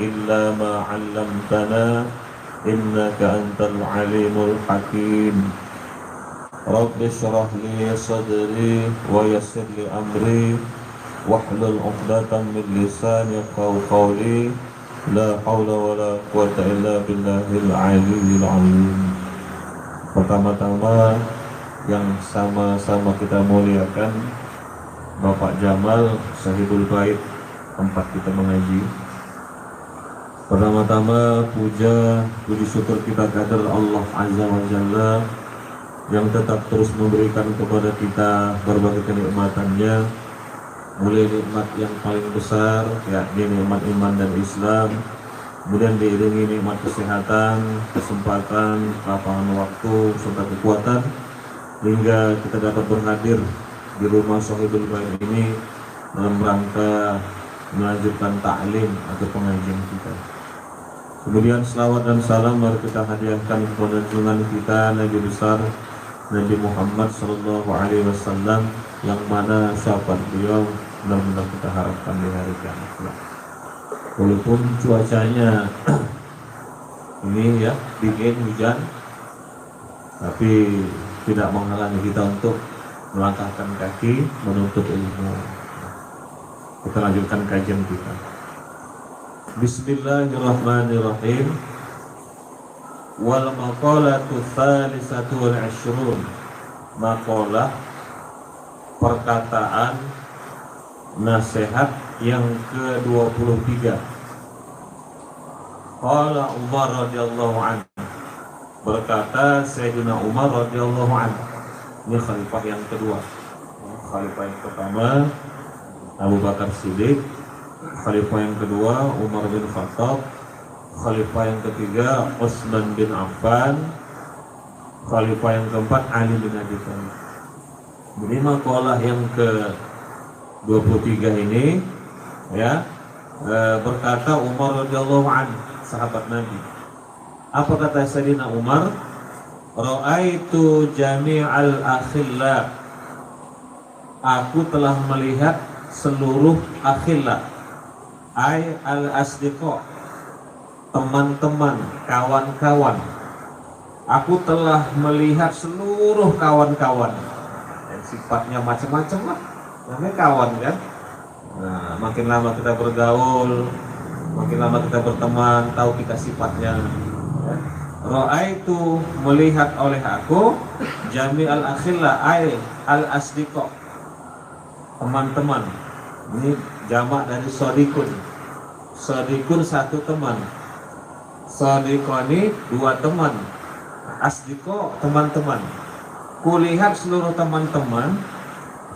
إلا ما علمتنا إنك أنت العليم الحكيم رب اشرح لي صدري ويسر لي أمري واحلل عقدة من لساني يفقهوا قولي لا حول ولا قوة إلا بالله العلي العظيم. Pertama-tama yang sama-sama kita muliakan Bapak Jamal Sahibul Bait tempat kita mengaji. Pertama-tama puji syukur kita kepada Allah Azza wa Jalla yang tetap terus memberikan kepada kita berbagai kenikmatannya, mulai nikmat yang paling besar yakni nikmat iman dan Islam, kemudian diiringi nikmat kesehatan, kesempatan, lapangan waktu serta kekuatan hingga kita dapat berhadir di rumah Sahibul Bait ini dalam rangka melanjutkan ta'lim atau pengajian kita. Kemudian selawat dan salam mari kita hadiahkan kepada junjungan kita Nabi besar Nabi Muhammad sallallahu alaihi wasallam yang mana syafaat beliau benar-benar kita harapkan di hari kiamat. Walaupun cuacanya ini ya dingin hujan, tapi tidak menghalangi kita untuk melangkahkan kaki menuntut ilmu. Kita lanjutkan kajian kita. Bismillahirrahmanirrahim. Wal maqalatu tsalisatu wal 'ishrun. Maqalah perkataan nasihat yang ke-23. Qala Umar radhiyallahu anhu. Berkata Sayyidina Umar radhiyallahu anhu. Ini khalifah yang kedua. Khalifah yang pertama Abu Bakar Siddiq, khalifah yang kedua Umar bin Khattab, khalifah yang ketiga Utsman bin Affan, khalifah yang keempat Ali bin Abi Thalib. Jadi maqalah yang ke-23 ini ya berkata Umar radhiyallahu anhu, sahabat Nabi. Apa kata Sayyidina Umar? Ra'aitu jami'al akhilla. Aku telah melihat seluruh akhilla. Ay al-asdiqa, teman-teman, kawan-kawan. Aku telah melihat seluruh kawan-kawan. Dan sifatnya macam-macam lah. Namanya kawan kan. Nah, makin lama kita bergaul, makin lama kita berteman, tahu kita sifatnya. Ra'aitu, melihat oleh aku jami'al akhilla ay al-asdiqa, teman-teman. Ini jamak dari sodikun. Sodikun satu teman, sodikoni dua teman, asdiqo teman-teman. Kulihat seluruh teman-teman.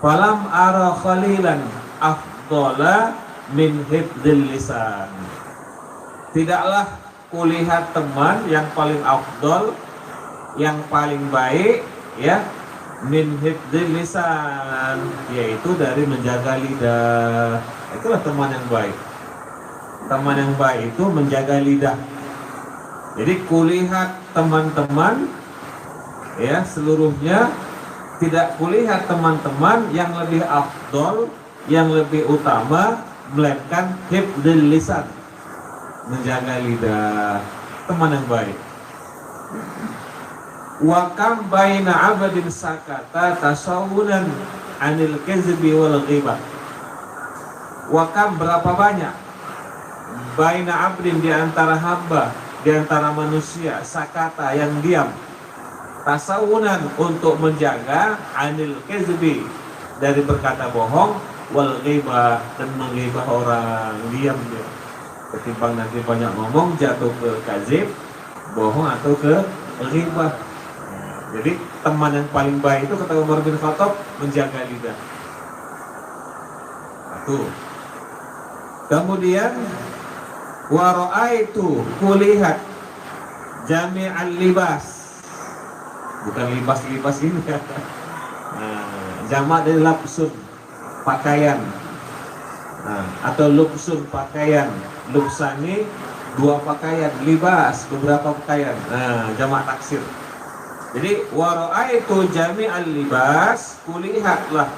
Falam ara khalilan afdala min hifdzil lisan. Tidaklah kulihat teman yang paling afdal, yang paling baik ya, min hifdzil lisan, yaitu dari menjaga lidah. Itulah teman yang baik. Teman yang baik itu menjaga lidah. Jadi kulihat teman-teman ya seluruhnya, tidak kulihat teman-teman yang lebih afdal, yang lebih utama, melainkan hifdzil lisan, menjaga lidah. Teman yang baik. Wa kam baina 'abdin sakata tasawunan 'anil kizbi wal ghibah. Wa kam, berapa banyak, baina 'abdin, di antara hamba, di antara manusia, sakata, yang diam, tasawunan, untuk menjaga, 'anil kizbi, dari berkata bohong, wal ghibah, dan menghibah orang, diam dia. Ketimbang nanti banyak ngomong jatuh ke kazib, bohong, atau ke ghibah. Jadi teman yang paling baik itu kata Umar bin Khattab menjaga lidah. Satu. Kemudian wa ra'aitu, kulihat, jami'al libas, bukan libas-libas ini ya. Jamak dari lapsun, pakaian. Atau lubsun, pakaian. Lubsani, dua pakaian. Libas, beberapa pakaian. Jamak taksir. Jadi wa ra'aitu jami'al libas, kulihatlah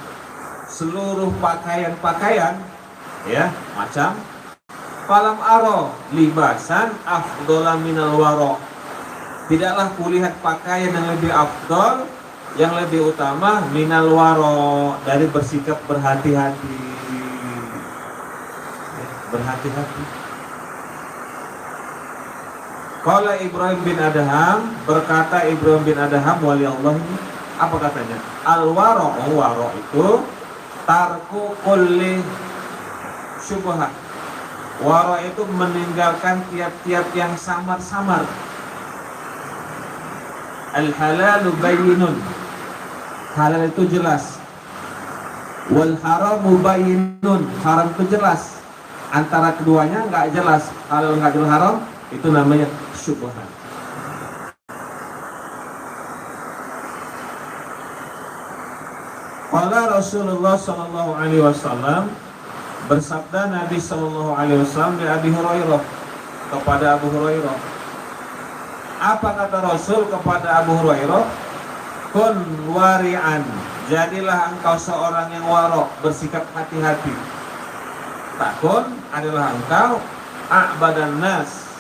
seluruh pakaian-pakaian ya, macam falam aro libasan afdola minal waro. Tidaklah kulihat pakaian yang lebih afdol, yang lebih utama minal waro, dari bersikap berhati-hati. Berhati-hati. Qala Ibrahim bin Adham, berkata Ibrahim bin Adham wali Allah ini, apa katanya? Al-waro, waro itu tarku kulli syubhat. Waro itu meninggalkan tiap-tiap yang samar-samar. Al-halalu bayyinun, halal itu jelas. Wal haramu bayyinun, haram itu jelas. Antara keduanya nggak jelas, halal nggak jelas, haram, itu namanya syubhat. Qala Rasulullah sallallahu alaihi wasallam, bersabda Nabi sallallahu alaihi wasallam di Abi Hurairah, kepada Abu Hurairah. Apa kata Rasul kepada Abu Hurairah? Kun wari'an, jadilah engkau seorang yang warok, bersikap hati-hati. Takun adalah engkau a'badan nas,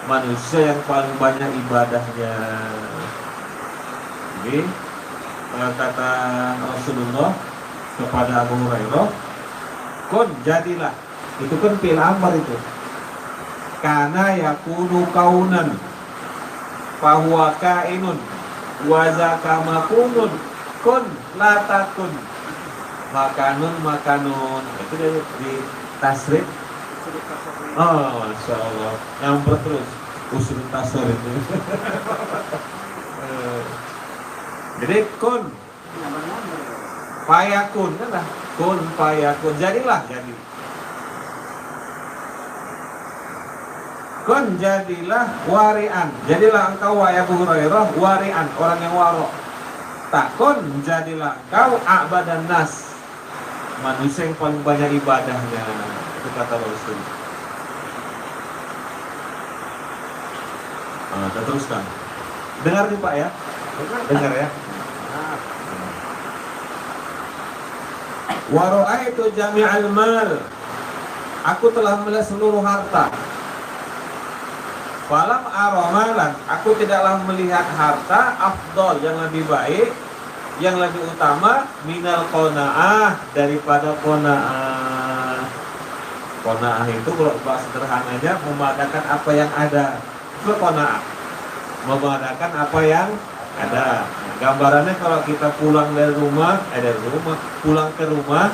manusia yang paling banyak ibadahnya. Jadi kata Rasulullah kepada Abu Hurairah, kun jadilah, itu kan fi'il amr itu. Kana yakunu kaunan fahuwa kainun wa zaka makunun kun la takun makanun itu di tasrif. Oh, Masya Allah, yang terus usul tasrif itu. Jadi kun fayakun kan lah, kun fayakun, jadilah, jadi kun jadilah wari'an, jadilah engkau wahai Abu Hurairah wari'an, orang yang warok. Takun jadilah engkau a'badan nas, manusia yang paling banyak ibadahnya. Itu kata Rasul. Kita teruskan. Dengar nih Pak ya, dengar ya. Waro'aitu jami'al mal, aku telah melihat seluruh harta. Falam aromalan, aku tidaklah melihat harta afdol, yang lebih baik, yang lebih utama minal qanaah, daripada qanaah. Qanaah itu kalau bahasa sederhananya memadakan apa yang ada. Itu qanaah, memadakan apa yang ada. Gambarannya kalau kita pulang dari rumah, pulang ke rumah,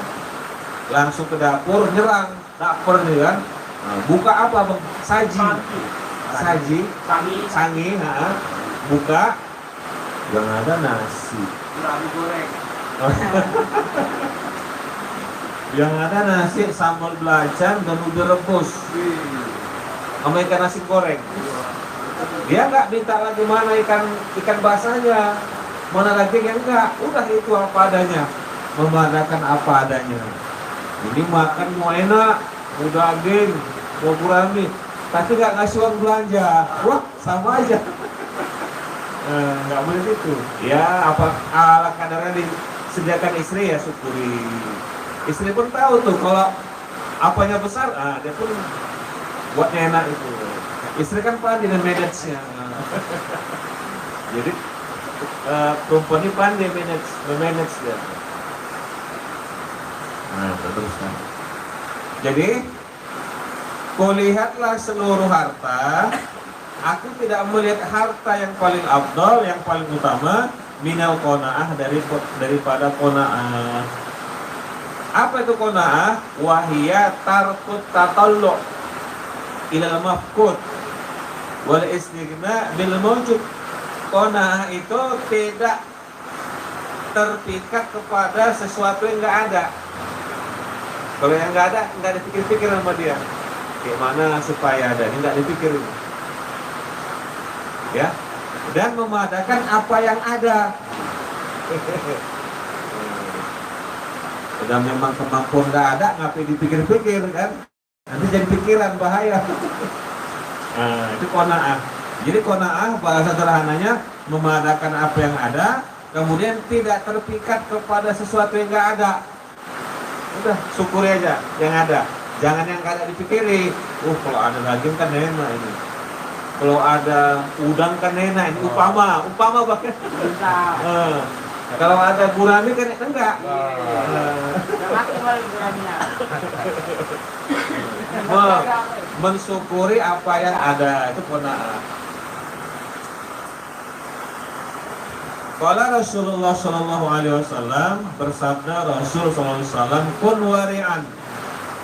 langsung ke dapur, nyerang dapur nih kan. Nah, buka apa bang? Saji, sangi, buka, yang ada nasi. Yang ada nasi, sambal belacan dan udah rebus, sama ikan nasi goreng. Dia nggak minta lagi mana ikan basahnya, mana dagingnya, enggak. Udah itu apa adanya, memadakan apa adanya. Ini makan mau enak, mau daging, mau gurami, tapi nggak ngasih uang belanja. Wah, sama aja. Nggak boleh gitu. Ya, apa ala kadarnya disediakan istri ya syukuri. Istri pun tahu tuh kalau apanya besar, dia pun buatnya enak itu. Istri kan pandai dan manage-nya. Jadi perempuan ini pandai manage dia. Nah, teruskan. Jadi kulihatlah seluruh harta, aku tidak melihat harta yang paling afdal, yang paling utama minal qanaah, daripada qanaah. Apa itu qanaah? Wahiyya tarkut tatallu ilal mafqud wal istighna bil mawjud. Qanaah itu tidak terpikat kepada sesuatu yang nggak ada. Kalau yang nggak ada, nggak dipikir-pikir sama dia. Gimana supaya ada? Ini nggak dipikirin. Ya, dan memadakan apa yang ada. Sudah memang kemampuan nggak ada, ngapain dipikir-pikir kan? Nanti jadi pikiran, bahaya. Nah, itu qanaah. Jadi qanaah bahasa sederhananya memadakan apa yang ada, kemudian tidak terpikat kepada sesuatu yang nggak ada. Udah, syukuri aja yang ada. Jangan yang kada dipikiri. Kalau ada daging kan enak ini. Kalau ada udang kan enak ini. Upama bahkan. Kalau ada gurami kan enggak. Mensyukuri apa yang ada itu qanaah. Qala Rasulullah sallallahu alaihi wasallam, bersabda Rasul sallallahu alaihi wasallam, kun wari'an.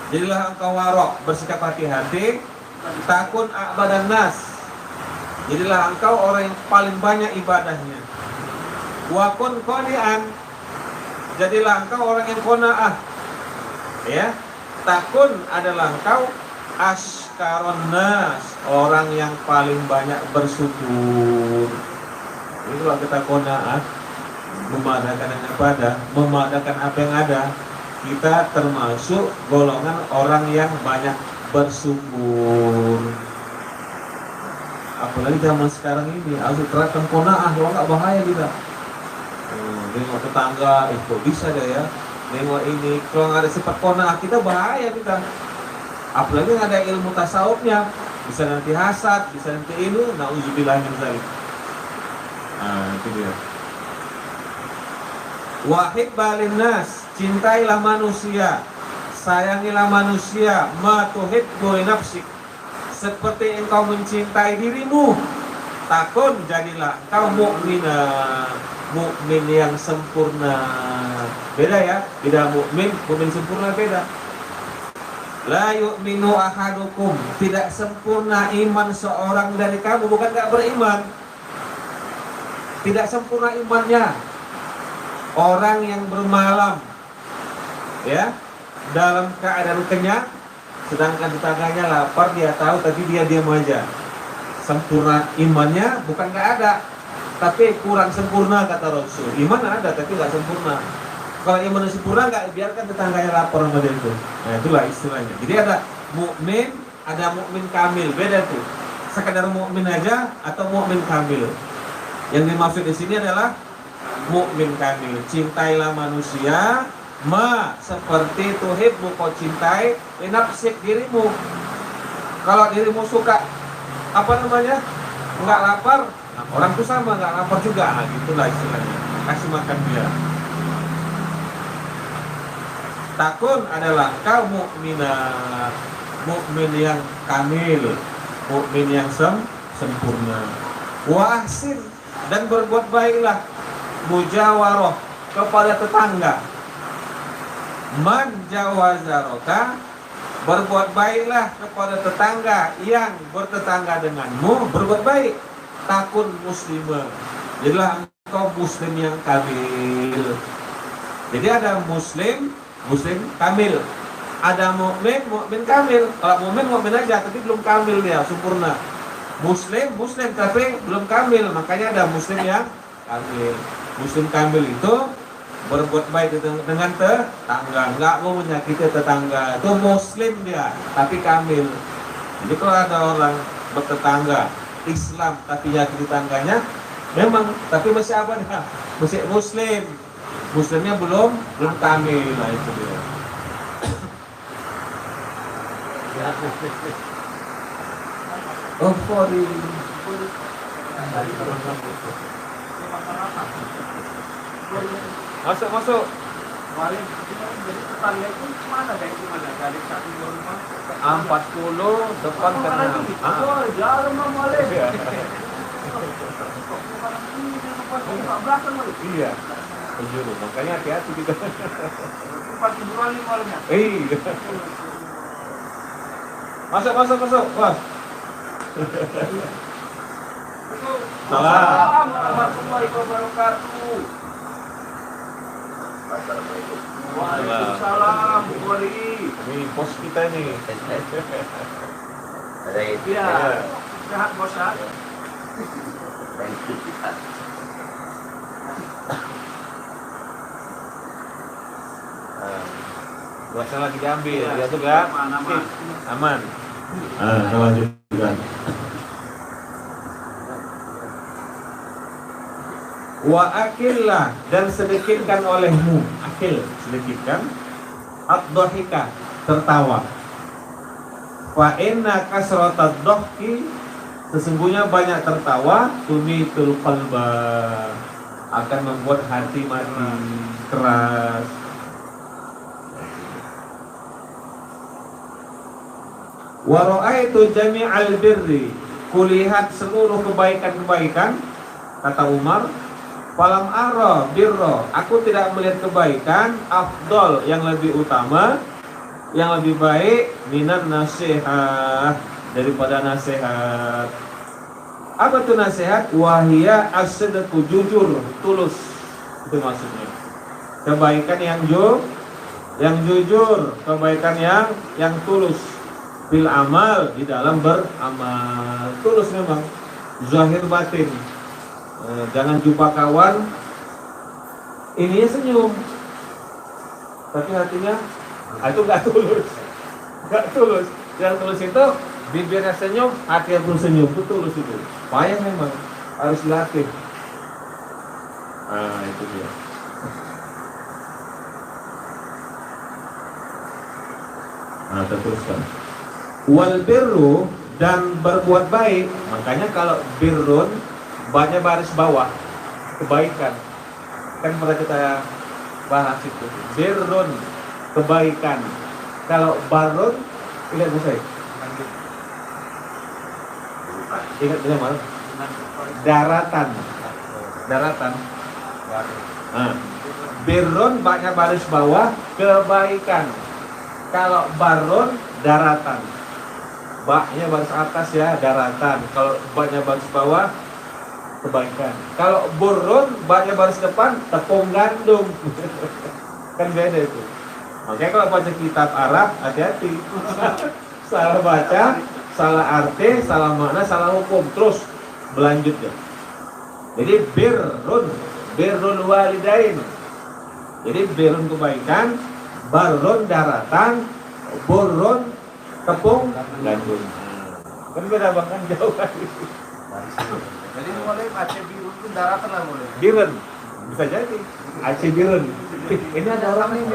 Jadilah engkau warok, bersikap hati-hati, takun a'badan nas. Jadilah engkau orang yang paling banyak ibadahnya. Wa kun qani'an. Jadilah engkau orang yang qanaah. Ya. Takun adalah engkau asykaron nas, orang yang paling banyak bersyukur. Itulah kita qanaah, memadakan yang ada, memadakan apa yang ada. Kita termasuk golongan orang yang banyak bersyukur. Apalagi zaman sekarang ini harus terapkan qanaah, kalau nggak bahaya kita. Nengok tetangga, kok bisa deh ya. Nengok ini, kalau nggak ada sifat qanaah kita bahaya kita. Apalagi nggak ada ilmu tasawufnya, bisa nanti hasad, bisa nanti ini, na'udzubillah min dzalik. Itu dia. Wahid balin nas, cintailah manusia, sayangilah manusia, ma tuhibbu li nafsik, seperti engkau mencintai dirimu. Takun, jadilah engkau mukmin yang sempurna. Beda ya, beda mukmin sempurna beda. La yu'minu ahadukum, tidak sempurna iman seorang dari kamu, bukan gak beriman. Tidak sempurna imannya. Orang yang bermalam ya, dalam keadaan kenyang, sedangkan tetangganya lapar, dia tahu tapi dia diam aja. Sempurna imannya bukan gak ada, tapi kurang sempurna kata Rasul. Iman ada tapi gak sempurna. Kalau iman sempurna gak biarkan tetangganya lapar sama dia itu. Nah itulah istilahnya. Jadi ada mukmin, ada mukmin kamil, beda tuh. Sekadar mukmin aja atau mukmin kamil. Yang dimaksud di sini adalah mukmin kamil. Cintailah manusia, seperti tuhibbu, kau cintai nafsik, dirimu. Kalau dirimu suka nggak lapar, nah, orang itu sama nggak lapar juga. Nah, gitulah istilahnya. Kasih makan dia. Takun adalah kau mukminah, mukmin yang kamil, mukmin yang sempurna. Wa ahsin, dan berbuat baiklah, mujawaroh, kepada tetangga. Man jawazaraka, berbuat baiklah kepada tetangga yang bertetangga denganmu, berbuat baik. Takun muslimah, jadilah engkau muslim yang kamil. Jadi ada muslim kamil, ada mukmin kamil. Kalau mukmin aja tapi belum kamil, dia sempurna. Muslim tapi belum kamil, makanya ada muslim yang kamil. Muslim kamil itu berbuat baik dengan tetangga, nggak mau menyakiti tetangga. Itu muslim dia, tapi kamil. Jadi kalau ada orang bertetangga Islam tapi nyakiti tetangganya, memang tapi masih apa dia? Masih muslim. Muslimnya belum kamil. Lah itu dia. Oh, sorry. Masuk. Kemarin jadi tetangga itu mana dari satu rumah 40 depan kanan. Oh, jauh Malik. Iya. Penjuru, makanya hati-hati kita. Tempat hiburan nih malingnya. Iya. Masuk, Bos. Salam warahmatullahi wabarakatuh. Assalamualaikum. Waalaikumsalam, Bu Wali. Ini bos kita nih. Ada itu Iya. Sehat bos ya. dan kita. Buasa lagi diambil, ya tuh kan? Aman. Kita lanjutkan. Wa akillah, dan sedikitkan olehmu, akil sedikitkan, ad-dhahika, tertawa. Fa inna kasratad dhahki, sesungguhnya banyak tertawa, tumitul qalba, akan membuat hati mati keras. Wa ra'aitu jami'al birri, kulihat seluruh kebaikan-kebaikan, kata Umar, falam ara birra, aku tidak melihat kebaikan afdol, yang lebih utama, yang lebih baik, minan nasihat, daripada nasihat. Apa itu nasihat? Wahia as-sidqu, jujur, tulus. Itu maksudnya. Kebaikan yang jujur, kebaikan yang tulus. Bil amal, di dalam beramal. Tulus memang, zahir batin. Jangan jumpa kawan, ininya senyum, tapi hatinya itu nggak tulus. Nggak tulus. Yang tulus itu bibirnya senyum, hatinya pun senyum. Itu tulus itu. Payah memang, harus dilatih. Itu dia. Teruskan. Wal birru, dan berbuat baik. Makanya kalau birrun banyak baris bawah, kebaikan. Kan pernah kita bahas itu. Birrun, kebaikan. Kalau barun, ingat saya. Ingat dengan mana? Daratan. Birrun banyak baris bawah, kebaikan. Kalau barun, daratan. Baknya baris atas ya, daratan. Kalau baknya baris bawah, kebaikan. Kalau burun, baknya baris depan, tepung gandum. Kan beda itu. Makanya kalau baca kitab Arab, hati-hati. Salah baca, salah arti, salah makna, salah hukum. Terus berlanjut ya. Jadi birrun walidain. Jadi birrun kebaikan, barun daratan, burun tepung gandum. Kan beda bahkan jauh lagi. Jadi mulai Aceh biru itu daratan lah mulai. Birun, bisa jadi Aceh birun. Ini ada orang ini.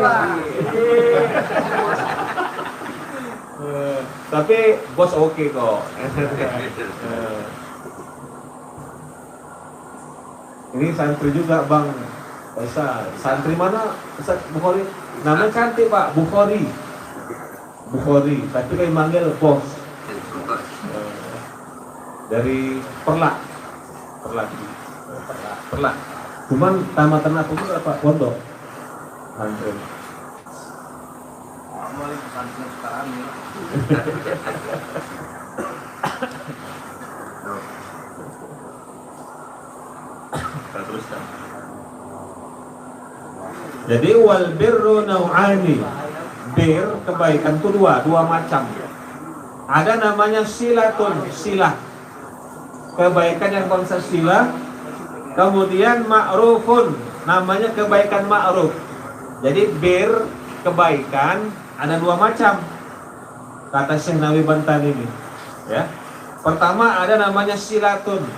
Tapi bos oke kok. Ini santri juga Bang. Santri mana? Ustaz Bukhari. Namanya cantik Pak, Bukhari. Tapi kayak manggil bos. Dari Perlak. Cuman tamatan aku itu apa? Pondok. Santri. Mulai santri sekarang ya. Teruskan. Jadi wal birru nau'ani. Bir, kebaikan itu dua macam. Ada namanya silatun, silah. Kebaikan yang bangsa silah. Kemudian ma'rufun, namanya kebaikan ma'ruf. Jadi bir, kebaikan ada dua macam. Kata Syekh Nawawi Bantan ini, ya. Pertama ada namanya silatun.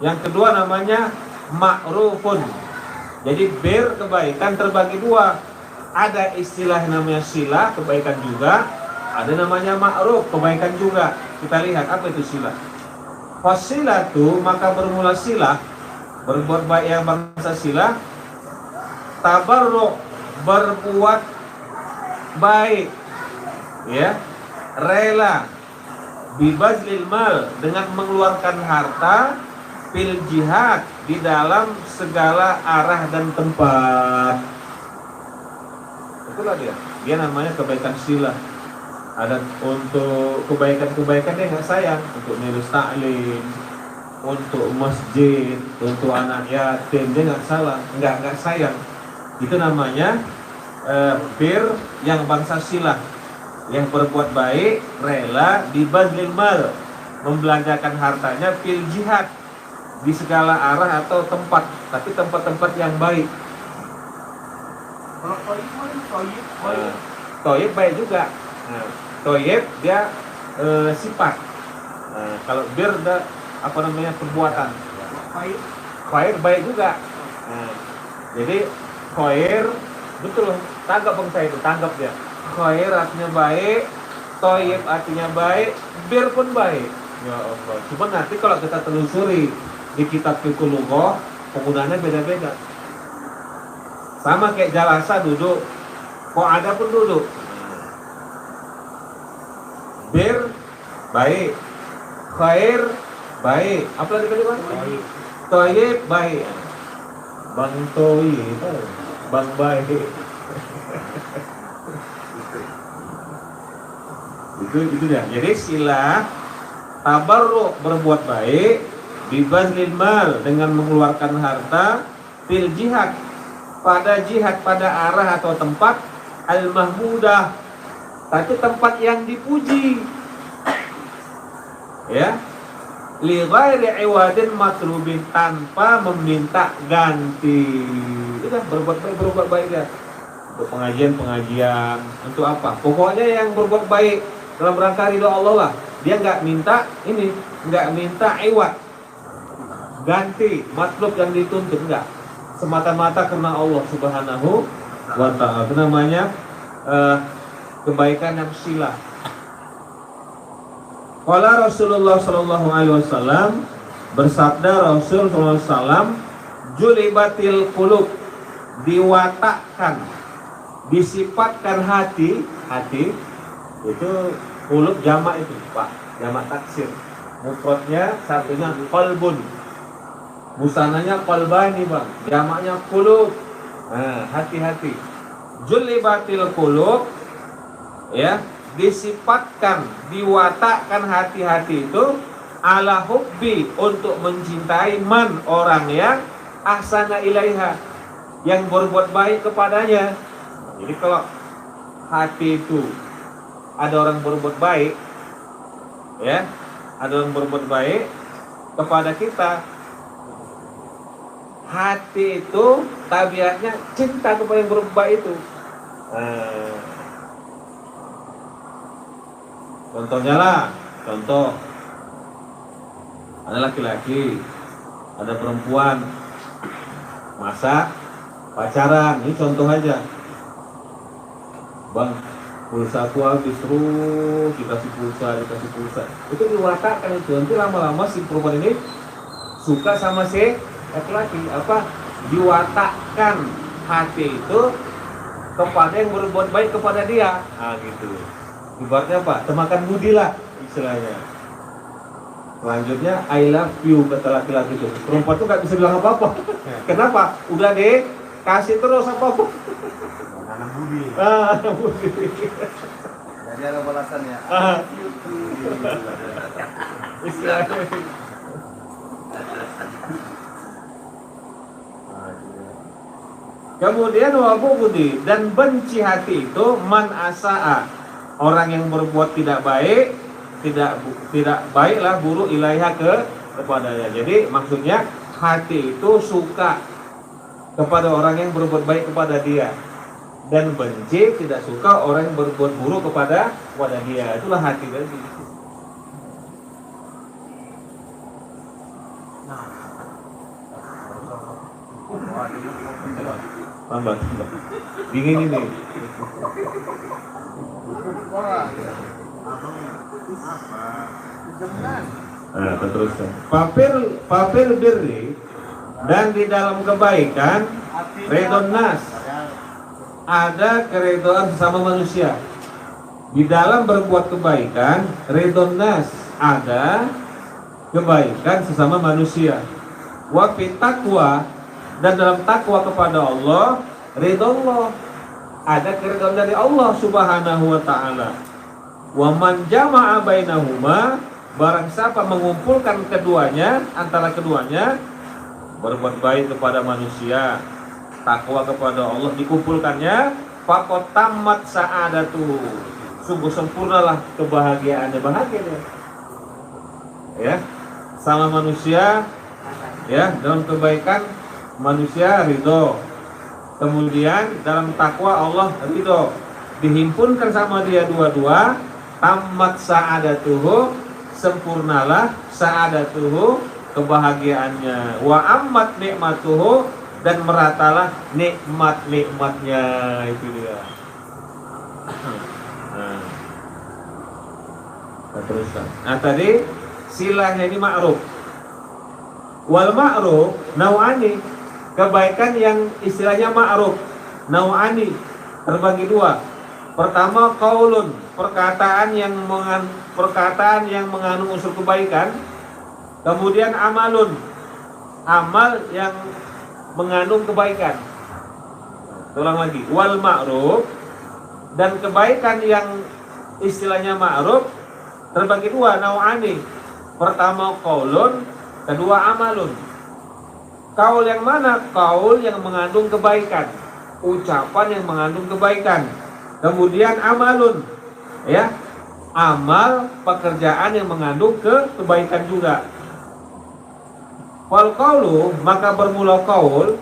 Yang kedua namanya ma'rufun. Jadi bir, kebaikan terbagi dua. Ada istilah namanya silah, kebaikan juga. Ada namanya ma'ruf, kebaikan juga. Kita lihat apa itu silah. Fasilatu, maka bermula silah, berbuat baik yang bangsa silah. Tabarruk, berbuat baik, ya, rela, bibazlil mal, dengan mengeluarkan harta, fil jihad, di dalam segala arah dan tempat. Itulah dia namanya kebaikan silah. Ada untuk kebaikan-kebaikan dia nggak sayang, untuk nilus taklim, untuk masjid, untuk anak yatim, dia nggak sayang. Itu namanya bir yang bangsa silah, yang berbuat baik, rela, dibazlil mal, membelanjakan hartanya fil jihad, di segala arah atau tempat, tapi tempat-tempat yang baik. Kalau Toyib baik juga. Toyib dia sifat. Kalau bir dia apa namanya, perbuatan. Khair baik juga. Jadi khair betul, tanggap bangsa itu, tanggap dia. Khair artinya baik, Toyib artinya baik, bir pun baik. Ya Allah. Cuma nanti kalau kita telusuri di kitab fikih lughah, penggunaannya beda-beda. Sama kayak jalasa duduk, kok ada pun duduk. Bir baik, khair baik. Apa lagi tadi Bang? Toyib baik. Bang Toyib, Bang baik. itu ya. Jadi sila tabarruk berbuat baik bibazlil mal dengan mengeluarkan harta fil jihad pada arah atau tempat al mahmudah, tapi tempat yang dipuji, ya, li ghairi iwadin matlubin, tanpa meminta ganti. Udah berbuat baik ya. Untuk pengajian, untuk apa? Pokoknya yang berbuat baik dalam rangka ridho Allah lah. Dia nggak minta ini, nggak minta iwat, ganti, matlub yang dituntut, enggak. Semata-mata karena Allah Subhanahu wa ta'ala. Itu namanya kebaikan yang sila. Qala Rasulullah sallallahu alaihi wasallam, bersabda Rasul sallallahu alaihi wasallam, julibatil qulub, diwatakkan, disifatkan hati itu qulub jamak itu, Pak, jamak taksir. Mufradnya satunya qalbun, musananya qalbani, Bang, jamaknya qulub. Nah, hati-hati. Julibatil qulub, ya, disifatkan, diwatakkan hati-hati itu ala hubbi, untuk mencintai man, orang yang ahsana ilaiha, yang berbuat baik kepadanya. Jadi kalau hati itu ada orang berbuat baik, ya, ada orang berbuat baik kepada kita, hati itu tabiatnya cinta kepada yang berbuat baik itu. Contohnya lah, contoh, ada laki-laki, ada perempuan, masa pacaran, ini contoh aja. Bang, pulsa aku habis, terus dikasih pulsa. Itu diwatakkan itu, nanti lama-lama si perempuan ini suka sama si laki-laki. Apa? Diwatakkan hati itu kepada yang berbuat baik kepada dia. Nah gitu. Ibaratnya apa? Temakan budi lah istilahnya. Selanjutnya I love you kata laki-laki itu. Perempuan tuh gak bisa bilang apa-apa. Kenapa? Udah deh, kasih terus apa-apa. Anak budi. Anak budi. Jadi ada balasannya. Istilahnya. Kemudian wabudi, dan benci hati itu man asaa, orang yang berbuat tidak baik, tidak baiklah buruk ilaiha kepadanya. Jadi maksudnya hati itu suka kepada orang yang berbuat baik kepada dia, dan benci, tidak suka orang yang berbuat buruk kepada dia. Itulah hati tadi. Tambah. Dingin ini. Nah, teruskan. Papir birri, dan di dalam kebaikan redon nas, ada keredoan sesama manusia. Di dalam berbuat kebaikan redon nas, ada kebaikan sesama manusia. Wa fit taqwa, dan dalam takwa kepada Allah ridho, ada keridhaan dari Allah Subhanahu wa ta'ala. Wa man jama'a bainahuma, barang siapa mengumpulkan keduanya, antara keduanya, berbuat baik kepada manusia, takwa kepada Allah, dikumpulkannya, faqad tammat sa'adatu, sungguh sempurnalah kebahagiaannya, bahagia dia. Ya, sama manusia, ya, dalam kebaikan manusia ridho, kemudian dalam takwa Allah ridho, dihimpunkan sama dia dua-dua, tamat sa'adatuhu, sempurnalah sa'adatuhu, kebahagiaannya, wa ammat nikmatuhu, dan meratalah nikmat-nikmatnya. Itu dia. Nah. teruskan. Nah tadi silahnya ini ma'ruf. Wal ma'ruf nau'ani, kebaikan yang istilahnya ma'ruf nau'ani terbagi dua. Pertama qaulun, perkataan yang mengandung unsur kebaikan. Kemudian amalun, amal yang mengandung kebaikan. Ulang lagi, wal ma'ruf, dan kebaikan yang istilahnya ma'ruf terbagi dua, nau'ani. Pertama qaulun, kedua amalun. Qaul yang mana? Qaul yang mengandung kebaikan, ucapan yang mengandung kebaikan. Kemudian amalun, ya, amal pekerjaan yang mengandung kebaikan juga. Wal qaulu, maka bermula qaul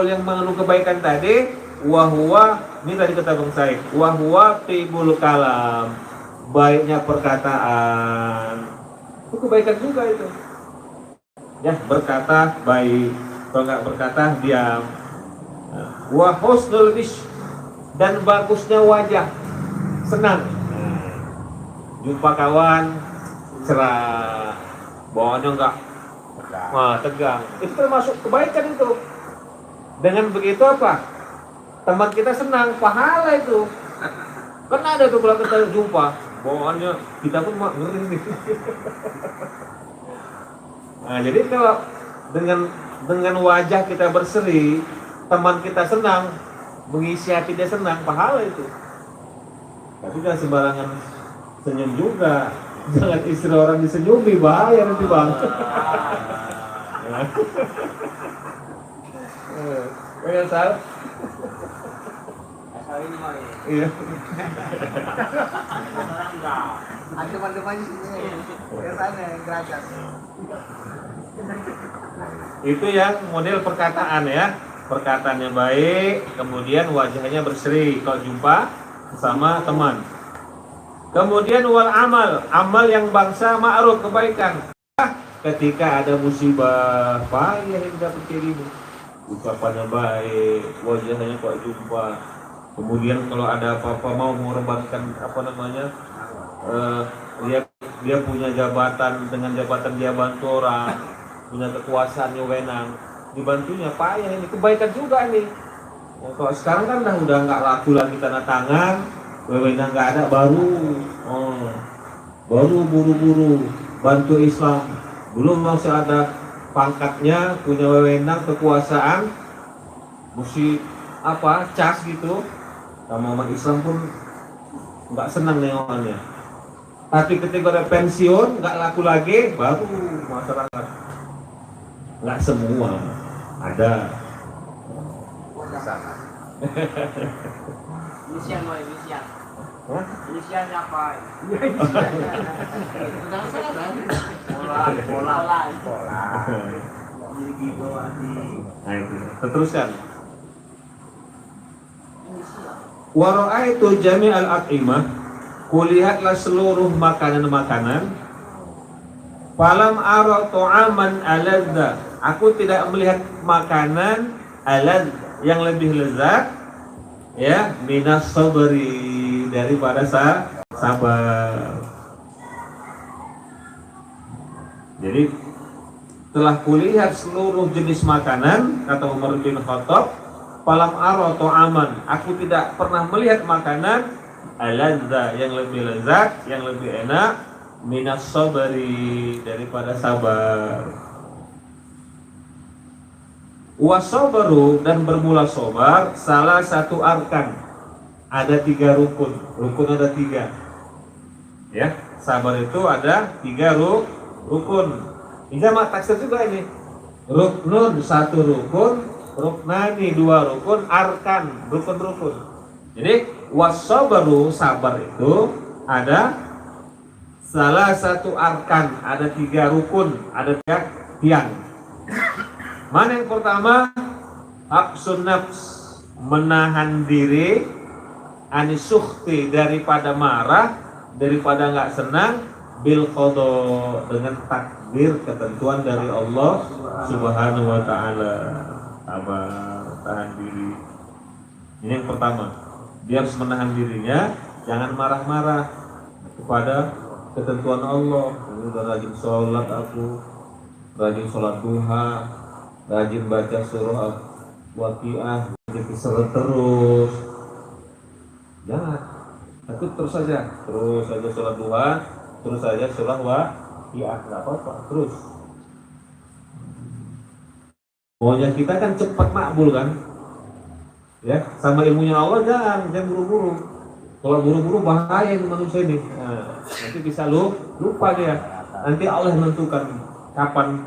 yang mengandung kebaikan tadi, wahwa, ini tadi kata Bang Said, wahwa tibul kalam, baiknya perkataan. Itu kebaikan juga itu. Ya, berkata baik, kalau nggak berkata diam. Wa husnul wish, dan bagusnya wajah, senang. Jumpa kawan cerah, bawaannya enggak tegang. Itu termasuk kebaikan itu. Dengan begitu apa? Teman kita senang, pahala itu. Kan ada tuh kalau kita jumpa, bawaannya kita pun ngeri nih. Nah, jadi kalau dengan wajah kita berseri, teman kita senang, mengisi hati dia senang, pahala itu. Tapi jangan sembarangan senyum juga. Jangan istri orang disenyumi, bahaya nanti Bang. Kayak salah. Asal ini mah ya. Iya. Orang enggak. Ada teman-teman di sini. Ke sana gratis. Itu yang model perkataan ya. Perkataannya baik, kemudian wajahnya berseri kalau jumpa sama teman. Kemudian wal amal, amal yang bangsa ma'ruf, kebaikan. Ketika ada musibah, payah yang dapat dirimu. Ucapannya baik, wajahnya kok jumpa. Kemudian kalau ada apa-apa mau mengorbankan dia punya jabatan, dengan jabatan dia bantu orang, punya kekuasaan wewenang, dibantunya, payah ini, kebaikan juga nih. Nah, kalau sekarang kan udah nggak laku lagi tanda tangan, wewenang nggak ada, baru buru-buru bantu Islam, belum masih ada pangkatnya, punya wewenang, kekuasaan, mesti cas gitu. Sama umat Islam pun nggak senang nengokannya. Tapi ketika udah pensiun, nggak laku lagi, baru masyarakat. Nggak semua ada. Inisian loh, inisian. Hah? Inisian apa? Bola. Jadi gitu Nah itu, teruskan. Wara'aitu jami'al at'imah, kulihatlah seluruh makanan-makanan. Falam ara ta'aman aladza, aku tidak melihat makanan alad yang lebih lezat, ya, minas sabri, daripada sabar. Jadi telah kulihat seluruh jenis makanan, kata Umar bin Khattab, falam ara ta'aman, aku tidak pernah melihat makanan aladza yang lebih lezat, yang lebih enak, minas sabri, daripada sabar. Wasabaru, dan bermula sabar, salah satu arkan, ada 3 rukun. Rukun ada 3, ya. Sabar itu ada 3 rukun. Ini sama taksir juga ini. Ruknun 1 rukun, ruknani 2 rukun, arkan rukun-rukun. Jadi wasabaru, sabar itu ada salah satu arkan, ada 3 rukun, ada 3 tiang. Mana yang pertama? Habsun nafs, menahan diri, anisukhti, daripada marah, daripada nggak senang, bil qada, dengan takdir, ketentuan dari Allah Subhanahu wa ta'ala. Sabar, tahan diri. Ini yang pertama. Dia harus menahan dirinya, jangan marah-marah. kepada ketentuan Allah. Ini udah rajin sholat aku, rajin sholat duha, rajin baca surah Waqiah, jadi seret terus. Jangan, tapi terus saja sholat duha, terus saja surah Waqiah, nggak apa-apa, terus. Maunya kita kan cepat makbul kan, ya, sama ilmunya Allah jangan buru-buru. Kalau buru-buru bahaya ini manusia ini. Nah, nanti bisa lupa dia. Nanti Allah menentukan kapan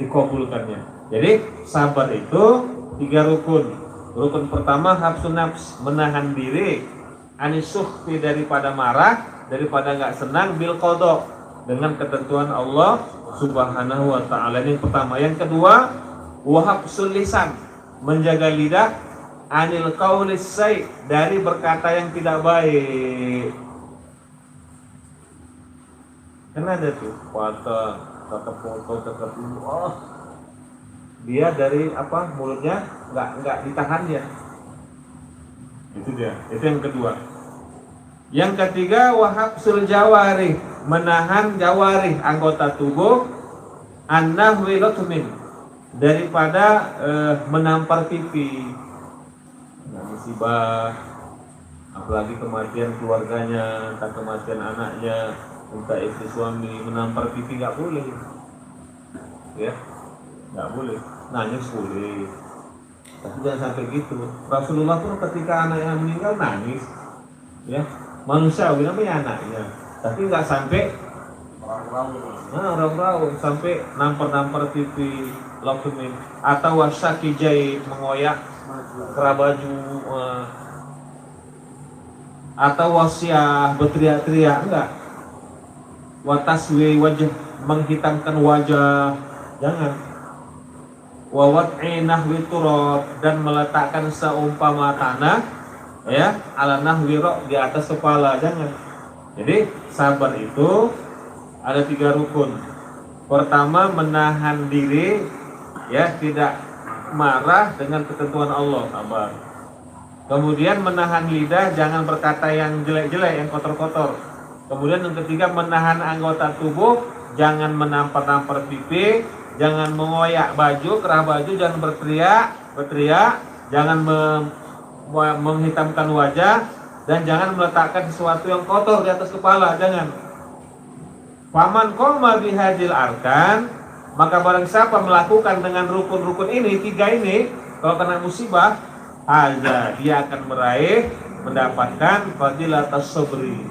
dikabulkannya. Jadi sabar itu 3 rukun. Rukun pertama hafsun nafs, menahan diri, anisukhti daripada marah, daripada nggak senang, bil qada, dengan ketentuan Allah Subhanahu wa ta'ala. Ini yang pertama. Yang kedua, wahafsul lisan, menjaga lidah, anil qaulis sayy, dari berkata yang tidak baik. Kan ada tuh kata foto, dia dari mulutnya nggak ditahan dia. Itu dia. Itu yang kedua. Yang ketiga, wahafsul jawarih, menahan jawarih, anggota tubuh, annahwi lutmin, daripada menampar pipi. Musibah, apalagi kematian keluarganya, entah kematian anaknya, entah istri suami, menampar pipi nggak boleh, ya, nggak boleh. Nangis boleh, tapi jangan sampai gitu. Rasulullah pun ketika anaknya meninggal nangis, ya, manusiawi namanya anaknya, tapi nggak sampai raung-raung sampai nampar pipi, lokmin, atau wasaki jahit, mengoyak kerah baju, atau wasiah, berteriak-teriak, enggak. Wataswi wajah, menghitamkan wajah, jangan. Wawat'i nahwi turab, dan meletakkan seumpama tanah, ya, ala nahwi ra', di atas kepala, jangan. Jadi sabar itu ada 3 rukun. Pertama, menahan diri, ya, tidak marah dengan ketentuan Allah, sabar. Kemudian menahan lidah, jangan berkata yang jelek-jelek, yang kotor-kotor. Kemudian yang ketiga, menahan anggota tubuh, jangan menampar-nampar pipi, jangan mengoyak baju, kerah baju, jangan berteriak, jangan menghitamkan wajah, dan jangan meletakkan sesuatu yang kotor di atas kepala, jangan. Faman qoma bihadil arkan, maka barang siapa melakukan dengan rukun-rukun ini, 3 ini, kalau kena musibah, dia akan mendapatkan fadilatas sabri,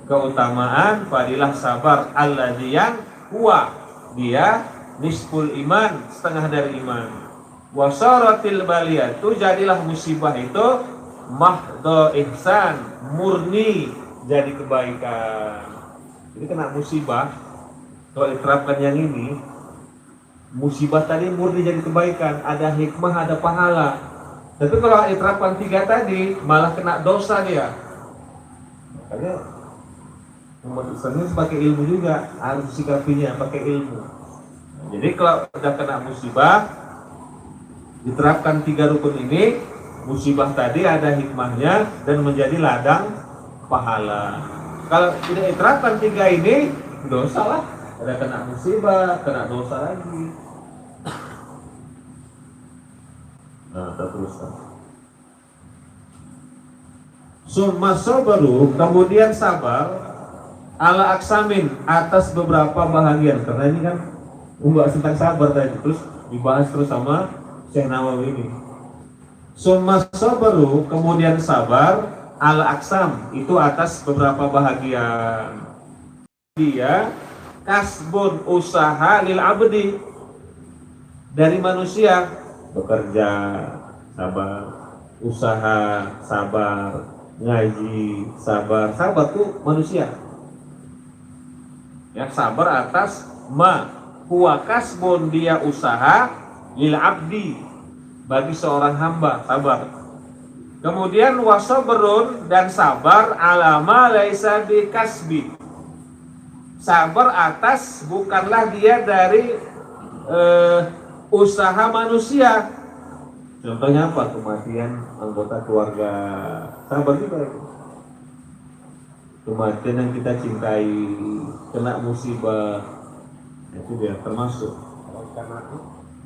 keutamaan fadilah sabar, alladzi yang huwa, dia nisful iman, setengah dari iman. Wasaratil baliyatu, jadilah musibah itu mahdho ihsan, murni jadi kebaikan. Jadi kena musibah, kalau diterapkan yang ini, musibah tadi murni jadi kebaikan, ada hikmah, ada pahala. Tapi kalau diterapkan 3 tadi, malah kena dosa dia. Makanya umat Islam ini pakai ilmu juga, harus sikapinya pakai ilmu. Jadi kalau sudah kena musibah, diterapkan 3 rukun ini, musibah tadi ada hikmahnya dan menjadi ladang pahala. Kalau tidak diterapkan 3 ini, dosa lah. Ada kena musibah, kena dosa lagi. Nah, kita teruskan. Summa sabaru, kemudian sabar, ala aksamin, atas beberapa bahagian. Karena ini kan membahas tentang sabar tadi, terus dibahas terus sama Syekh Nawawi ini. Summa sabaru, kemudian sabar, ala aksam, itu atas beberapa bahagian. Dia kasbun, usaha, lil abdi, dari manusia, bekerja sabar, usaha sabar, ngaji sabar. Sabar tuh manusia, ya, sabar atas huwa kasbun, dia usaha, lil abdi, bagi seorang hamba, sabar. Kemudian wasabrun, dan sabar alama laisa bi kasbi, sabar atas bukanlah dia dari usaha manusia. Contohnya apa? Kematian anggota keluarga, sabar juga itu. kematian yang kita cintai, kena musibah, itu dia termasuk. Karena itu,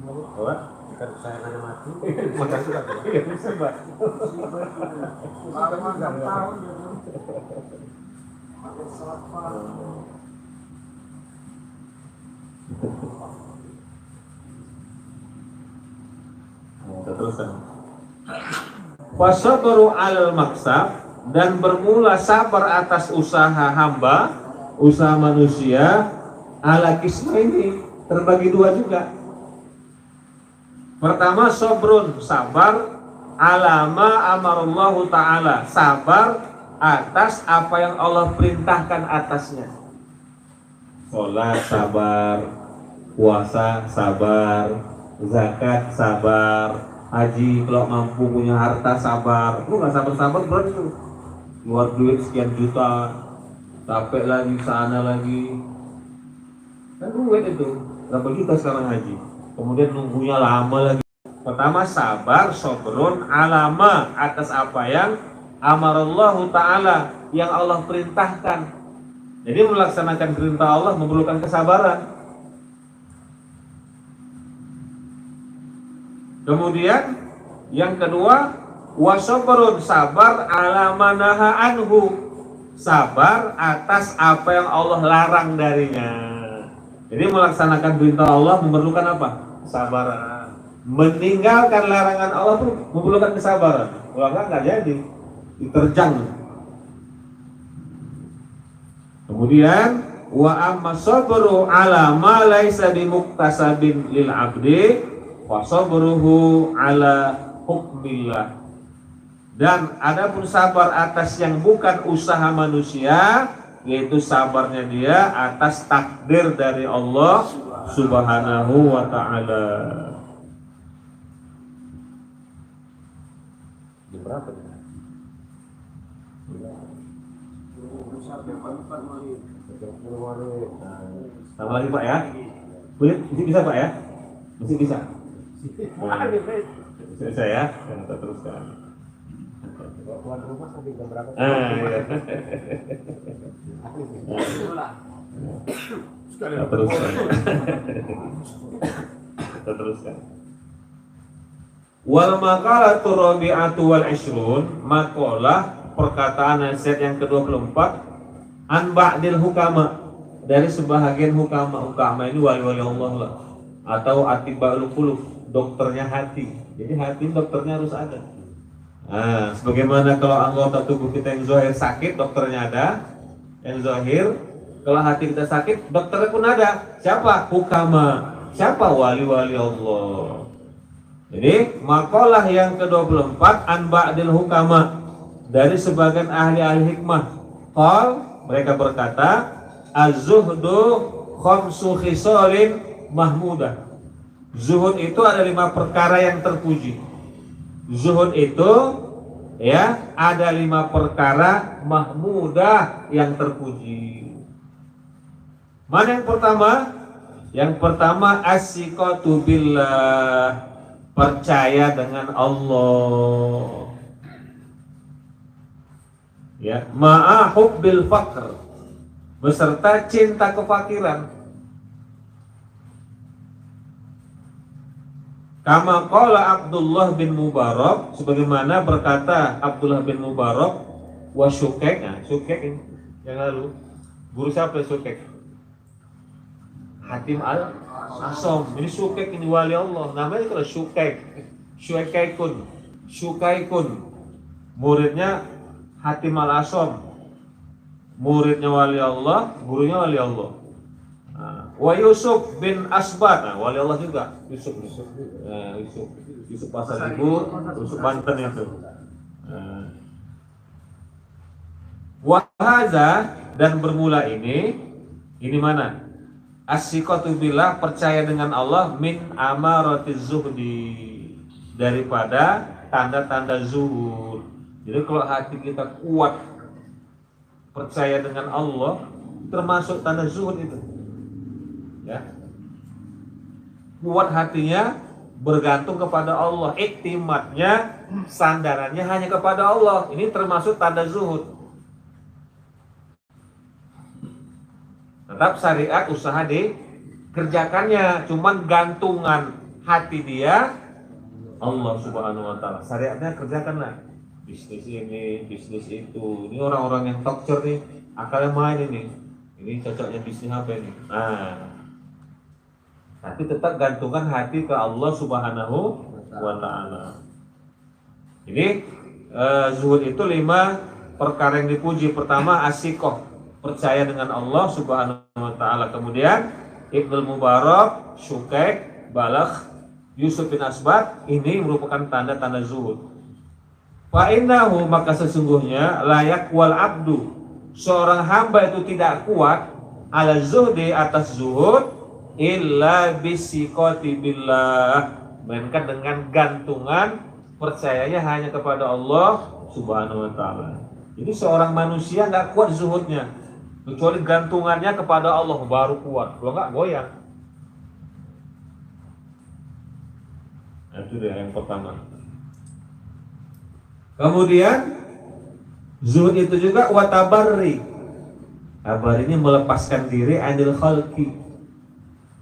Apa? kan saya nanya mati. Makasih lah. Iya, musibah. Lama 6 tahun ya. Pakai sabar. Terusan. Wasabru alal maksab, dan bermula sabar atas usaha hamba, usaha manusia, ala kisma ini terbagi dua juga. Pertama, sabrun, sabar alama amarallahu ta'ala, sabar atas apa yang Allah perintahkan atasnya. Sholat sabar, puasa sabar, zakat sabar, haji kalau mampu punya harta sabar. Lu nggak sabar-sabar berat itu. Keluar duit sekian juta, capek lagi sana lagi. Kan duit itu berapa juta sekarang haji. Kemudian nunggunya lama lagi. Pertama sabar, sabrun alama atas apa yang amarallahu ta'ala, yang Allah perintahkan. Jadi melaksanakan perintah Allah memerlukan kesabaran. Kemudian yang kedua, wasabrun, sabar ala manaha anhu, sabar atas apa yang Allah larang darinya. Jadi melaksanakan perintah Allah memerlukan apa? Kesabaran. Meninggalkan larangan Allah pun memerlukan kesabaran. Kalau nggak jadi, diterjang. Kemudian wa amma sabru ala ma laisa bimuktasabin lil abdi wa sabruhu ala hukmillah. Dan adapun sabar atas yang bukan usaha manusia, yaitu sabarnya dia atas takdir dari Allah Subhanahu wa ta'ala. Berapa ya? Tambah lagi Pak ya? Masih bisa Pak ya? Masih bisa? Bisa ya? Kita teruskan. Tuan rumah sampai jam berapa? Iya. Kita teruskan. Kita teruskan. Wal maqalatu rabi'atu wal 20, maqalah perkataan nasihat yang ke-24, an ba'dil hukama, dari sebahagian hukama ini wali-wali Allah lah, atau atiba'ul qulub, dokternya hati. Jadi hati dokternya harus ada. Nah, sebagaimana kalau anggota tubuh kita yang zahir sakit, dokternya ada. Yang zahir, kalau hati kita sakit, dokternya pun ada. Siapa? Hukama. Siapa? Wali-wali Allah. Jadi makalah yang ke-24, an ba'dil hukama, dari sebagian ahli-ahli hikmah. Qal, mereka berkata, az-zuhdu khamsu khisalin mahmudah. Zuhud itu ada 5 perkara yang terpuji. Zuhud itu ya ada 5 perkara mahmudah yang terpuji. Mana yang pertama? Yang pertama as-siqatu billah, percaya dengan Allah. Ya, ma'a hubbil faqr, beserta cinta kefakiran. Kama qala Abdullah bin Mubarak, sebagaimana berkata Abdullah bin Mubarak, wa Syukek. Nah, Syukek ini yang lalu. Guru siapa Syukek? Hatim al-Asom. Ini Syukek, ini wali Allah. Namanya kalau Syukek. Syukaikun. Muridnya Hatim al-Asom. Muridnya wali Allah, gurunya wali Allah. Wa Yusuf bin Asbat, nah, wali Allah juga. Yusuf Pasar Ibu, Yusuf Banten itu. Wahaza, dan bermula ini mana? As-siqatu billah, percaya dengan Allah, min amaratiz zuhdi, daripada tanda-tanda zuhud. Jadi kalau hati kita kuat percaya dengan Allah, termasuk tanda zuhud itu. Ya. Kuat hatinya bergantung kepada Allah, iktimatnya, sandarannya hanya kepada Allah. Ini termasuk tanda zuhud. tetap syariat usaha dikerjakannya, cuman gantungan hati dia Allah Subhanahu wa taala. Syariatnya kerjakanlah. Bisnis ini, bisnis itu. Ini orang-orang yang tokcer nih, akalnya main ini. Ini cocoknya bisnis apa ini? Nah, tapi tetap gantungan hati ke Allah Subhanahu wa taala. Jadi zuhud itu 5 perkara yang dipuji. Pertama asikoh, percaya dengan Allah Subhanahu wa taala. Kemudian Ibnu Mubarak, Syukaik, Balagh, Yusuf bin Asbat, ini merupakan tanda-tanda zuhud. Fa innahu, maka sesungguhnya layak wal abdu, seorang hamba itu tidak kuat ala zuhdi, atas zuhud, illa bisiqati billah, melainkan dengan gantungan percayanya hanya kepada Allah Subhanahu wa taala. Jadi seorang manusia nggak kuat zuhudnya kecuali gantungannya kepada Allah, baru kuat. Kalau nggak goyang. Nah, itu dia yang pertama. Kemudian zuhud itu juga watabarri. Tabar ini melepaskan diri anil khalqi,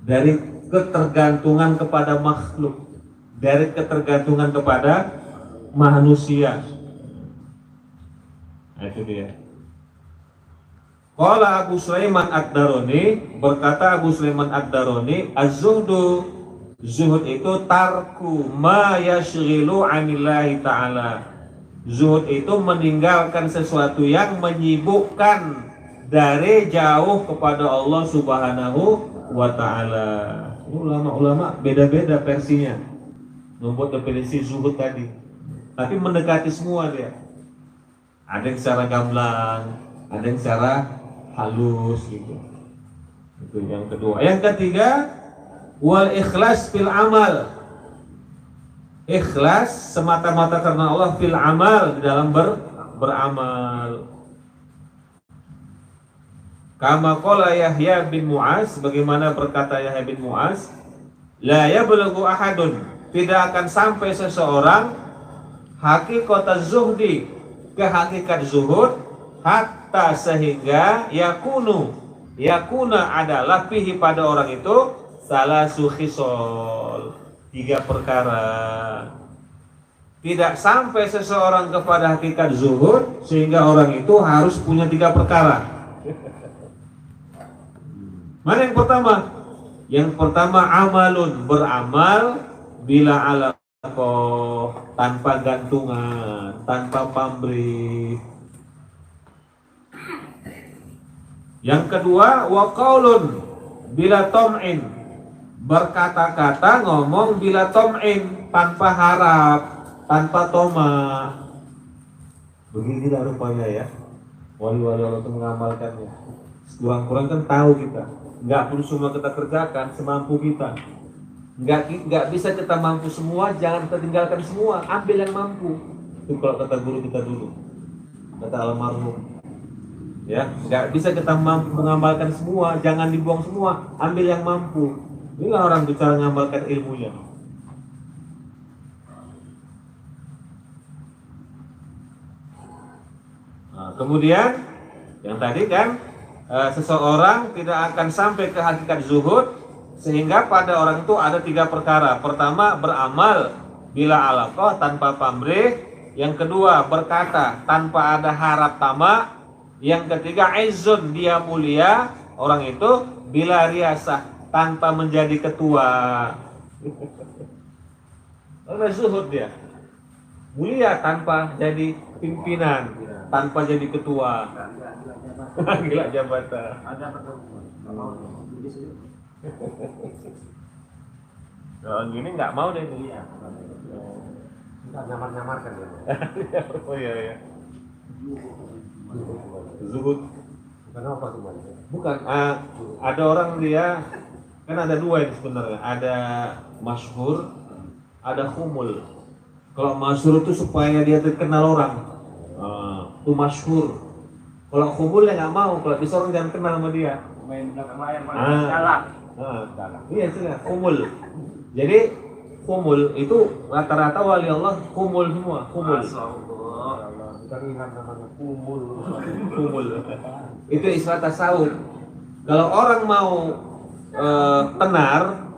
dari ketergantungan kepada makhluk, dari ketergantungan kepada manusia. Nah, itu dia. Qala Abu Sulaiman Ad-Darani, berkata Abu Sulaiman Ad-Darani, az-zuhdu, zuhud itu tarku ma yashghilu 'anillahi ta'ala. Zuhud itu meninggalkan sesuatu yang menyibukkan dari jauh kepada Allah Subhanahu wa ta'ala. Ulama-ulama beda-beda versinya membuat definisi zuhud tadi, tapi mendekati semua dia. Ada yang secara gamblang, ada yang secara halus gitu. Itu yang kedua. Yang ketiga, wal ikhlas fil amal. Ikhlas semata-mata karena Allah fil amal, di dalam beramal. Kama qala Yahya bin Mu'az, bagaimana berkata Yahya bin Mu'az, la yablughu ahadun, tidak akan sampai seseorang haqiqata zuhdi, ke hakikat zuhud, hatta sehingga yakuna adalah fihi pada orang itu salasu khisal, 3 perkara. Tidak sampai seseorang kepada hakikat zuhud sehingga orang itu harus punya 3 perkara. Mana yang pertama? Yang pertama amalun, beramal bila alaqah, tanpa gantungan, tanpa pamrih. Yang kedua wa qaulun bila tom'in, berkata-kata ngomong bila tom'in, tanpa harap, tanpa toma. Beginilah rupanya ya wali-wali Allah itu mengamalkannya. Kurang-kurang kan tahu kita, nggak perlu semua kita kerjakan, semampu kita. Nggak bisa kita mampu semua, jangan kita tinggalkan semua, ambil yang mampu. Itu kalau kata guru kita dulu, kata almarhum. Ya, nggak bisa kita mampu mengamalkan semua, jangan dibuang semua, ambil yang mampu. Inilah orang bicara mengamalkan ilmunya. Nah, kemudian yang tadi kan seseorang tidak akan sampai ke hakikat zuhud sehingga pada orang itu ada 3 perkara. Pertama, beramal bila alaqah, tanpa pamrih. Yang kedua, berkata tanpa ada harap tamak. Yang ketiga, izzun, dia mulia orang itu bila riasah, tanpa menjadi ketua. Karena zuhud dia mulia tanpa jadi pimpinan, tanpa jadi ketua. Gila jabatan. Kalau gini nggak mau deh ini. Kita nyamar-nyamarkan ya. Oh iya. Zuhud. Bukan apa semuanya? Bukan. Ada orang dia kan ada 2 ini sebenarnya. Ada masyhur, ada khumul. Kalau masyhur itu supaya dia terkenal orang. Itu masyhur. Kalau khumul ya nggak mau. Kalau bisa orang jangan kenal sama dia. Main belakang layar, salah. Iya sudah khumul. Jadi khumul itu rata-rata wali Allah khumul semua. Khumul. Kita ingat namanya khumul. Itu istilah tasawuf. Kalau orang mau tenar,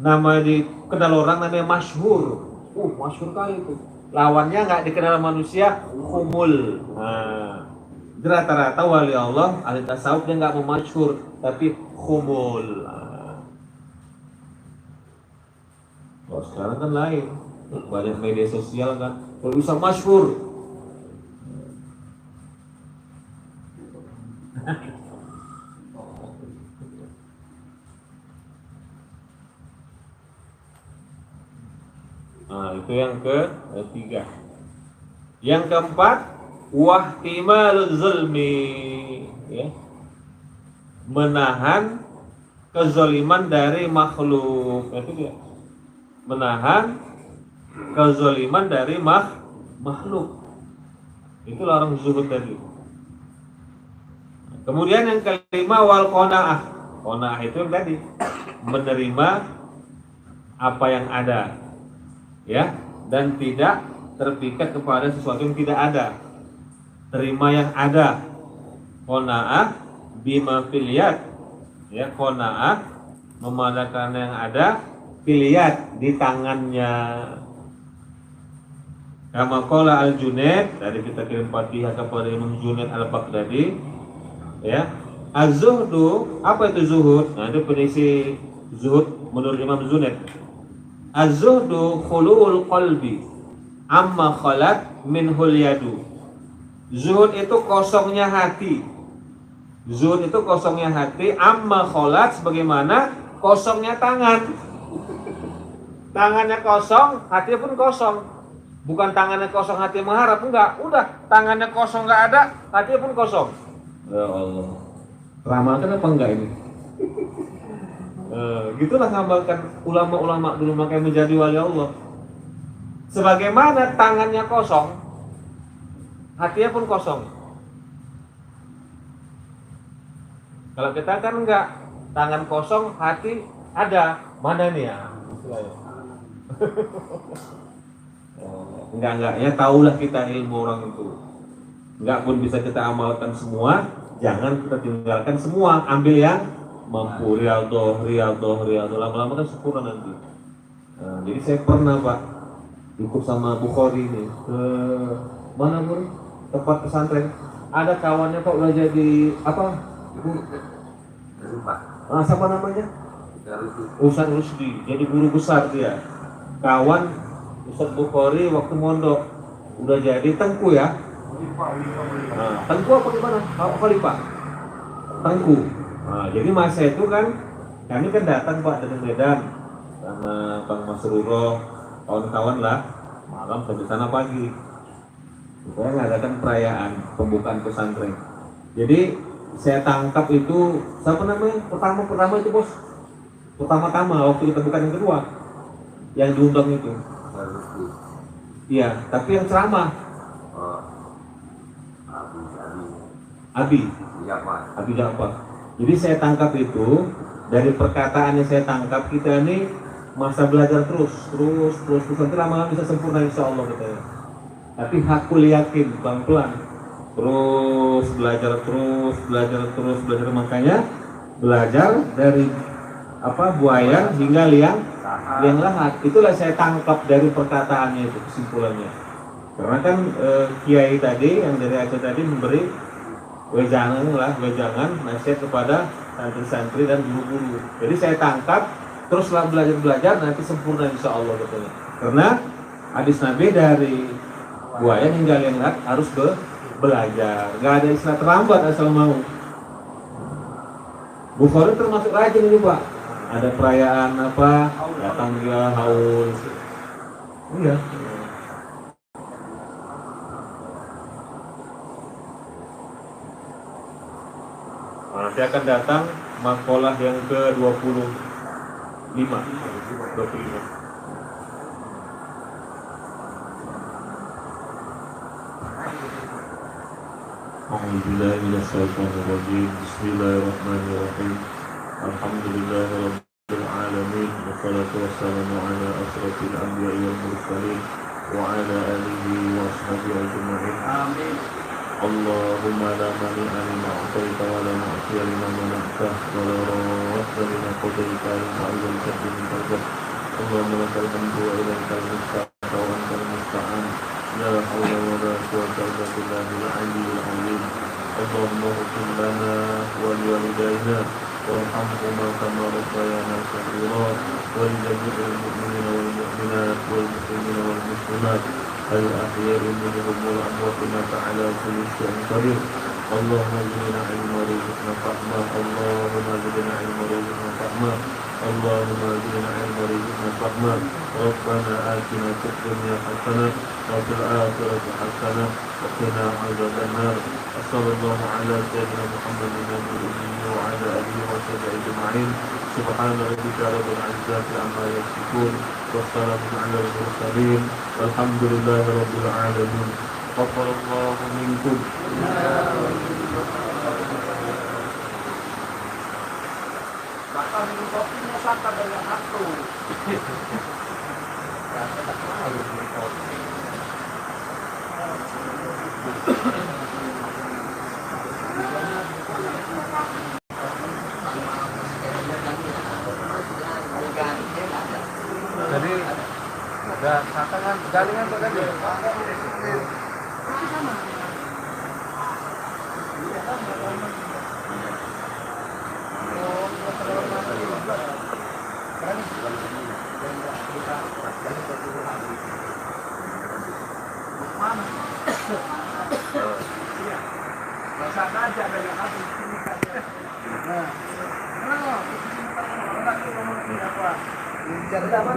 nama dikenal orang namanya masyhur. Masyhur kali itu. Lawannya nggak dikenal manusia, khumul. Nah, rata-rata wali Allah, ahli tasawuf dia nggak mau masyhur, tapi khumul. Nah. Kalau sekarang kan lain, banyak media sosial kan, kalau bisa masyhur. Nah, itu yang ketiga. Yang keempat, wahtimalul zulmi, ya. Menahan kezaliman dari makhluk. Itu dia. Menahan kezaliman dari makhluk. Itulah orang zuhud tadi. Kemudian yang kelima, wal qanaah. Qanaah itu yang tadi, menerima apa yang ada, ya, dan tidak terpikat kepada sesuatu yang tidak ada. Terima yang ada. Qanaah bima fil yad, ya, qanaah memandangkan yang ada fil yad, di tangannya. Kama qala al-Junaid, dari kita kirim Fatihah kepada Imam Junaid al-Baghdadi, ya. Az-zuhdu, apa itu zuhud? Nah, itu definisi zuhud menurut Imam Junaid. Az-zuhdu khuluul qalbi amma khalat minhul yadu. Zuhud itu kosongnya hati. Zuhud itu kosongnya hati, amma khalat sebagaimana kosongnya tangan. Tangannya kosong, hatinya pun kosong. Bukan tangannya kosong, hati mengharap, enggak. Udah, tangannya kosong enggak ada, hatinya pun kosong. Ya Allah. Ramalkan apa enggak ini? Gitulah ngamalkan ulama-ulama dulu makanya menjadi wali Allah. Sebagaimana tangannya kosong, hatinya pun kosong. Kalau kita kan enggak, tangan kosong, hati ada. Mana nih ya? Enggak-enggaknya tahulah kita ilmu orang itu. Enggak pun bisa kita amalkan semua, jangan kita tinggalkan semua, ambil yang mampu. Riyadhah, lama-lama kan sempurna nanti. Nah, jadi saya pernah Pak ikut sama Bukhari ini ke mana Bur? Tempat pesantren. Ada kawannya Pak udah jadi apa? Siapa namanya? Ustaz Rusdi, jadi guru besar dia. Kawan Ustaz Bukhari waktu mondok udah jadi tengku ya. Nah, tengku apa gimana? Khalifah. Tengku. Nah, jadi masa itu kan kami kan datang Pak dari Medan sama Bang Masruro, kawan-kawan lah, malam sampai sana pagi. Saya ngadakan perayaan pembukaan pesantren. Jadi saya tangkap itu siapa namanya? Pertama itu bos. Pertama-tama waktu kita bukan yang kedua, yang diundang itu. Iya, tapi yang ceramah. Abi Ja'far. Jadi saya tangkap itu dari perkataan yang saya tangkap, kita ini masa belajar terus nanti lama-lama bisa sempurna insya Allah katanya. Tapi hakul yakin pelan-pelan terus belajar, makanya belajar dari buaya hingga liang lahat. Itulah saya tangkap dari perkataannya itu, kesimpulannya. Karena kan kiai tadi yang dari Aceh tadi memberi wejangan nasihat kepada santri-santri dan guru-guru. Jadi saya tangkap, teruslah belajar nanti sempurna insya Allah katanya. Karena hadis Nabi dari buaya hingga liang lahat harus belajar. Gak ada istilah terlambat asal mau. Bukhari termasuk rajin ini Pak. Ada perayaan datang dia haul. Iya. Nanti akan datang makalah yang ke-25. A'udzubillahi minasyaitonir rajim. Bismillahirrahmanirrahim. Alhamdulillahirabbil alamin. Wassalatu wassalamu ala asyrafil anbiya'i wal mursalin wa ala alihi wa ashabihi ajma'in. Amin. Allahumma la mani'a lima a'taita wa la mu'tiya lima mana'ta wa la radda lima qadaita wa la mu'izza min qadar. Allahumma lakal hamdu wa ilaikal musta'an wa antal musta'an. La hawla wa la quwwata illa billahil aliyyil azim. Allahumma ighfir lana wa liwalidayna warhamhuma kama rabbayana shaghira wa li jami'il mu'minina wal mu'minat wal muslimina wal muslimat al-ahya'i minhum wal amwat innaka ala kulli syai'in qadir. Allahumma zidna ilma warzuqna fahma. Allahumma zidna ilma warzuqna fahma. Allahumma zidna ilma warzuqna fahma. Rabbana atina fid dunya hasanah wa fil akhirati hasanah wa qina adzaban nar. Sallallahu ala sayyidina Muhammadin nabiyyi wa ala alihi wa sahbihi ajma'in. Subhana rabbika rabbil izzati amma yasifun wa salamun ala al-mursalin walhamdulillahi rabbil alamin. Ghafarallahu minkum. Bakal minum kopinya saka banyak satu. Jadi udah saka kan jaringan tuh kan ya. Mana? Iya. Saka aja banyak satu. Ini kan. Nah. Nah, ini apa? Ini apa?